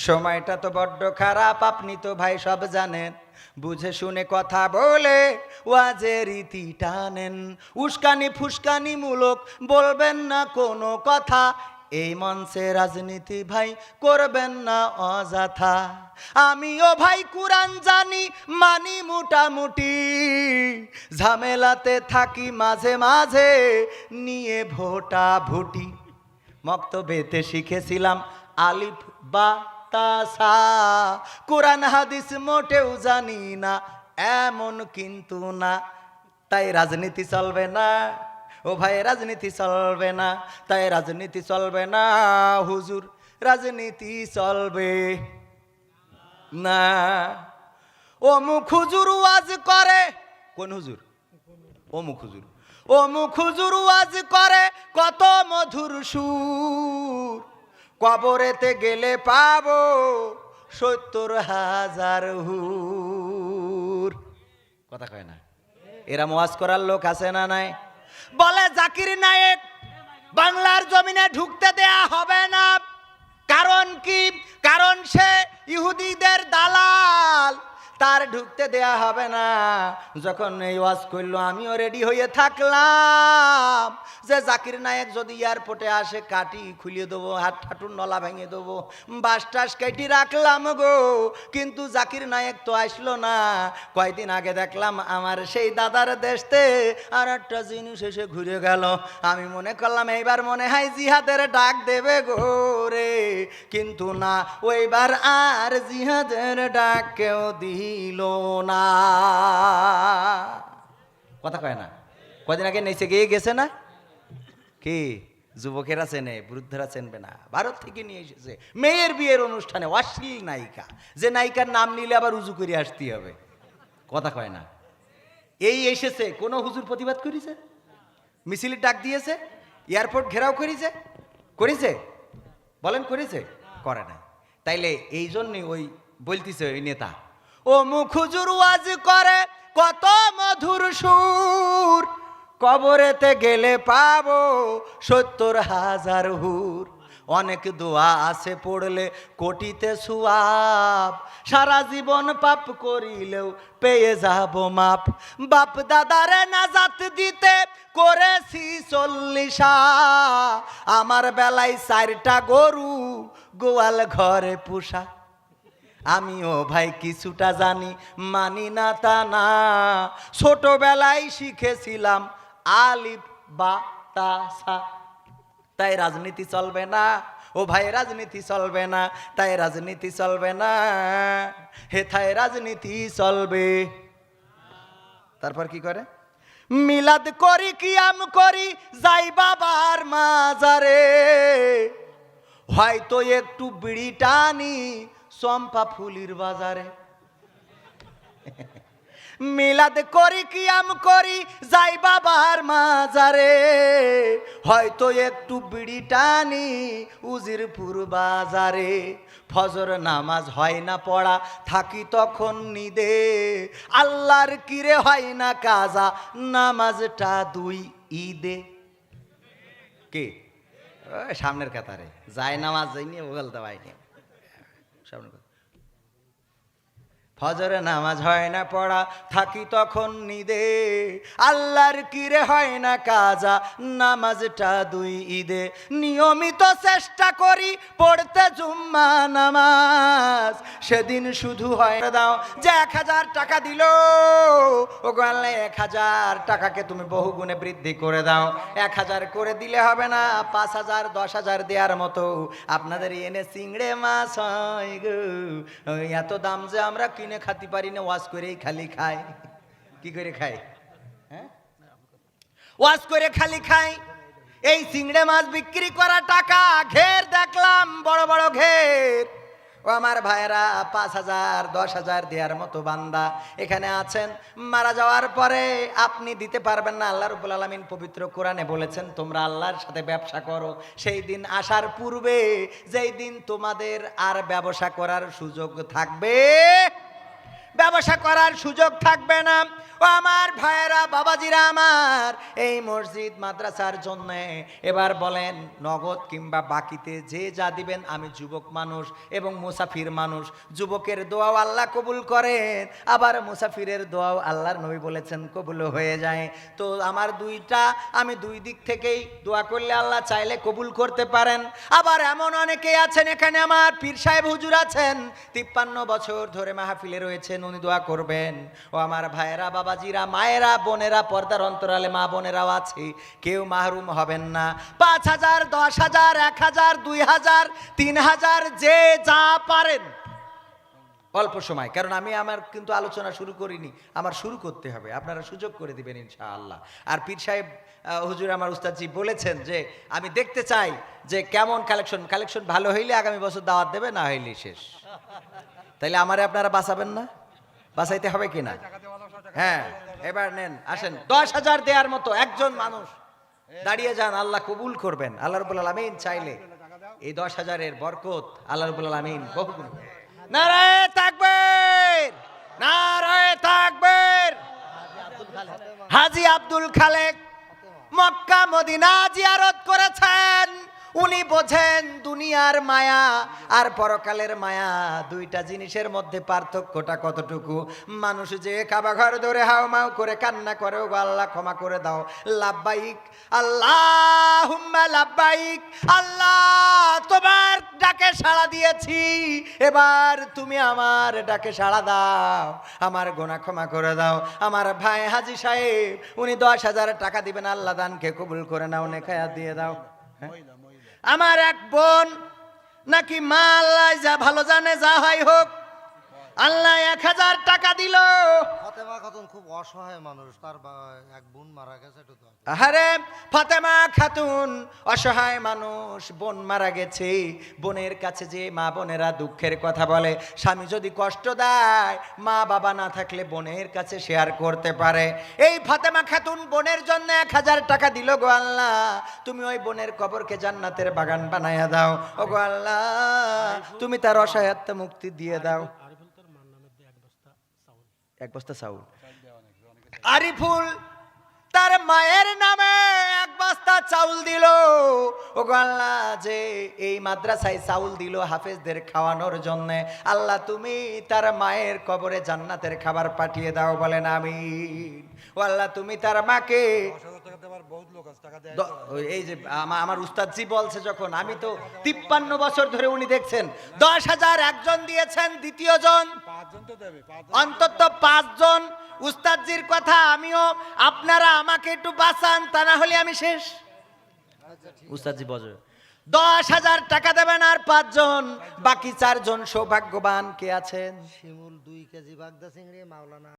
সময়টা তো বড্ড খারাপ, আপনি তো ভাই সব জানেন। বুঝে শুনে কথা বলে ওয়াজের রীতি টানেন। উস্কানি ফুসকানি মূলক বলবেন না কোনো কথা। এই মঞ্চে রাজনীতি ভাই করবেন না অযথা। আমিও ভাই কুরআন জানি মানি মোটামুটি, ঝামেলাতে থাকি মাঝে মাঝে নিয়ে ভোটা ভুটি। মক্তবেতে শিখেছিলাম আলিফ বা তাসা, কোরআন হাদিস মোটেও জানি না এমন কিন্তু না। তাই রাজনীতি চলবে না ও ভাই, রাজনীতি চলবে না, তাই রাজনীতি চলবে না হুজুর, রাজনীতি চলবে না। অমুক হুজুর ওয়াজ করে, কোন হুজুর? অমুক হুজুর। অমুক হুজুর ওয়াজ করে কত মধুর সুর, কবরেতে গেলে পাবো ৭০,০০০ হুর। কথা কয় না? এরা ওয়াজ করার লোক আছে না নাই? বলে জাকির নায়েক বাংলার জমিনে ঢুকতে দেয়া হবে না। কারণ কি? কারণ সে ইহুদিদের দালাল, তার ঢুকতে দেয়া হবে না। যখন এই ওয়াজ করলো আমিও রেডি হয়ে থাকলাম যে জাকির নায়েক যদি এয়ারপোর্টে আসে কাটি খুলিয়ে দেবো, হাত হাঁটুর নলা ভেঙে দেবো, বাস টাস কেটে রাখলাম গো। কিন্তু জাকির নায়েক তো আসলো না। কয়দিন আগে দেখলাম আমার সেই দাদার দেশতে আর একটা জিনিস এসে ঘুরে গেল। আমি মনে করলাম এইবার মনে হয় জিহাদের ডাক দেবে গো রে, কিন্তু না, ওইবার আর জিহাদের ডাক কেউ দিল না। কথা কয় না? কদিন আগে নেচে গিয়ে গেছে না কি? যুবকেরা চেনে, বৃদ্ধরা চেনবে না। ভারত থেকে নিয়ে এসেছে মেয়ের বিয়ের অনুষ্ঠানে অশ্লীল নায়িকা, যে নায়িকার নাম নিলে আবার উজু করে আসতে হবে। কথা কয় না? এই এসেছে, কোনো হুজুর প্রতিবাদ করেছে? মিছিলের ডাক দিয়েছে? এয়ারপোর্ট ঘেরাও করেছে? করেছে? বলেন করেছে? করে না। তাইলে এই জন্যই ওই বলতেছে ওই নেতা, ও মুখ হুজুর ওয়াজ করে কত মধুর সুর, কবরেতে গেলে পাবো ৭০,০০০ হুর। অনেক দোয়া আছে পড়লে কোটিতে সুয়াব, সারা জীবন পাপ করিলেও পেয়ে যাব মাপ। বাপ দাদারে নাজাত দিতে করেছি ৪০, আমার বেলায় ৪টা গরু গোয়াল ঘরে পোষা। আমিও ভাই কিছুটা জানি, মানি না তা না। ছোটবেলায় শিখেছিলাম আলিফ বা তাসা। তাই রাজনীতি চলবে না ও ভাই, রাজনীতি চলবে না, তাই রাজনীতি চলবে না হেথায় রাজনীতি চলবে। তারপর কি করে? মিলাদ করি কিয়াম করি যাই বাবার মাজারে, হয়তো একটু বিড়ি টানি চম্পা ফুলির বাজারে। মিলাদ করি কিয়াম করি যাই বাবার মাজারে, হয়তো একটু বিড়ি টানি উজিরপুর বাজারে। ফজর নামাজ হয় না পড়া, থাকি তখন নিদে, আল্লাহর কিরে হয় না কাজা, নামাজটা 2 ঈদে। কে? সামনের কাতারে যায় নামাজ যাইনি বলতে পারিনি। সামনের ফজরে নামাজ হয় না পড়া, থাকি তখন নিদে, আল্লাহর কিরে হয় না কাজা, নামাজটা 2 ঈদে। নিয়মিত চেষ্টা করি পড়তে জুম্মা নামাজ, সেদিন শুধু হয় দাও যে 1000 টাকা দিল, ও গালে 1000 টাকাকে তুমি বহু গুণে বৃদ্ধি করে দাও। 1000 করে দিলে হবে না, 5000 10,000 দেওয়ার মতো আপনাদের এনে চিংড়ে মাছ হয় গো। এত দাম যে আমরা কিনে খাতে পারি না, ওয়াজ করেই খালি খাই। কি করে খাই? হ্যাঁ, ওয়াজ করে খালি খাই। এই চিংড়ে মাছ বিক্রি করা টাকা ঘের দেখলাম, বড় বড় ঘের। ও আমার ভাইরা 5,000 10,000 দেওয়ার মতো বান্দা এখানে আছেন। মারা যাওয়ার পরে আপনি দিতে পারবেন না। আল্লাহ রাব্বুল আলামিন পবিত্র কোরআনে বলেছেন তোমরা আল্লাহর সাথে ব্যবসা করো। সেই দিন আসার পূর্বে, যেই দিন তোমাদের আর ব্যবসা করার সুযোগ থাকবে, ব্যবসা বসা করার সুযোগ থাকবে না। ও আমার ভাইয়েরা, বাবাজিরা আমার, এই মসজিদ মাদ্রাসার জন্য এবার বলেন নগদ কিংবা বাকিতে যে যা দিবেন, আমি যুবক মানুষ এবং মুসাফির মানুষ, যুবকের দোয়াও আল্লাহ কবুল করেন, আবার মুসাফিরের দোয়াও আল্লাহর নবী বলেছেন কবুল হয়ে যায়। তো আমার আমি দুই দিক থেকেই দোয়া করলে আল্লাহ চাইলে কবুল করতে পারেন। আবার এমন অনেকেই আছেন, এখানে আমার পীর সাহেব হুজুর আছেন, 53 বছর ধরে মাহফিলে রয়েছেন, উনি দোয়া করবেন। ও আমার ভাইয়েরা, বাবাজিরা, মায়েরা, বোনেরা, পর্দার অন্তরালে মা বোনেরাও আছে, কেউ মাহরুম হবেন না। 5,000, 10,000, 1,000, 2,000, 3,000, যে যা পারেন অল্প সময়, কারণ আমি আমার কিন্তু আলোচনা শুরু করিনি, আমার শুরু করতে হবে, আপনারা সুযোগ করে দিবেন ইনশাআল্লাহ। আর পীর সাহেব হুজুর আমার উস্তাদজি বলেছেন যে আমি দেখতে চাই যে কেমন কালেকশন ভালো হইলে আগামী বছর দাওয়াত দেবে, না হইলে শেষ। তাইলে আমারে আপনারা বাঁচাবেন না? বাঁচাইতে হবে কিনা? হ্যাঁ, এবার নেন, আসেন। 10,000 দেওয়ার মতো একজন মানুষ দাঁড়িয়ে যান, আল্লাহ কবুল করবেন। আল্লাহ রাব্বুল আলামিন চাইলে এই 10,000-এর বরকত আল্লাহ রাব্বুল আলামিন বহুগুণ। নারায়ে তাকবীর, নারায়ে তাকবীর। হাজী আব্দুল খালেক মক্কা মদিনা জিয়ারত করেছেন, উনি বোঝেন দুনিয়ার মায়া আর পরকালের মায়া, দুইটা জিনিসের মধ্যে পার্থক্যটা কতটুকু। মানুষ যে কাবা ঘর ধরে হাউমাউ করে কান্না করে, ও আল্লাহ ক্ষমা করে দাও, লাব্বাইক আল্লাহুম্মা লাব্বাইক, আল্লাহ তোমার ডাকে সাড়া দিয়েছি, এবার তুমি আমার ডাকে সাড়া দাও, আমার গুনাহ ক্ষমা করে দাও। আমার ভাই হাজী সাহেব উনি 10,000 টাকা দিবেন, আল্লাহ দানকে কবুল করে নাও, নেখায়া দিয়ে দাও। আমার এক বোন নাকি মা, আল্লাহ যা ভালো জানে, যা হয় হোক, আল্লাহ 1,000 টাকা দিল। ফাতেমা খাতুন খুব অসহায় মানুষ, তার এক বোন মারা গেছে। আরে ফাতেমা খাতুন অসহায় মানুষ, বোন মারা গেছে। বোনের কাছে যে মা বোনেরা দুঃখের কথা বলে, স্বামী যদি কষ্ট দেয়, মা বাবা না থাকলে বোনের কাছে শেয়ার করতে পারে। এই ফাতেমা খাতুন বোনের জন্য 1,000 টাকা দিল। গো আল্লাহ, তুমি ওই বোনের কবরকে জান্নাতের বাগান বানাইয়া দাও। ও গো আল্লাহ, তুমি তার অসহায়ত্ব মুক্তি দিয়ে দাও। এক বস্তা চাউল। আরিফুল তার মায়ের নামে 1 বস্তা চাউল দিল। ও গো আল্লাহ, যে এই মাদ্রাসায় চাউল দিল হাফেজদের খাওয়ানোর জন্য, আল্লাহ তুমি তার মায়ের কবরে জান্নাতের খাবার পাঠিয়ে দাও, বলেন আমিন। ও আল্লাহ, তুমি তার মাকে, এই যে আমার উস্তাদজি বলছে, যখন আমি তো 53 বছর ধরে উনি দেখছেন 10,000 একজন দিয়েছেন, দ্বিতীয় জন অন্তত 5 জন। উস্তাদজির কথা আমিও, আপনারা আমাকে একটু বাঁচান, তা না হলে আমি শেষ। উস্তাদজি বলে 10,000 টাকা দেবেন আর 5 জন, বাকি 4 জন সৌভাগ্যবান কে আছেন? শিমুল 2 কেজি বাগদা চিংড়ি, মাওলানা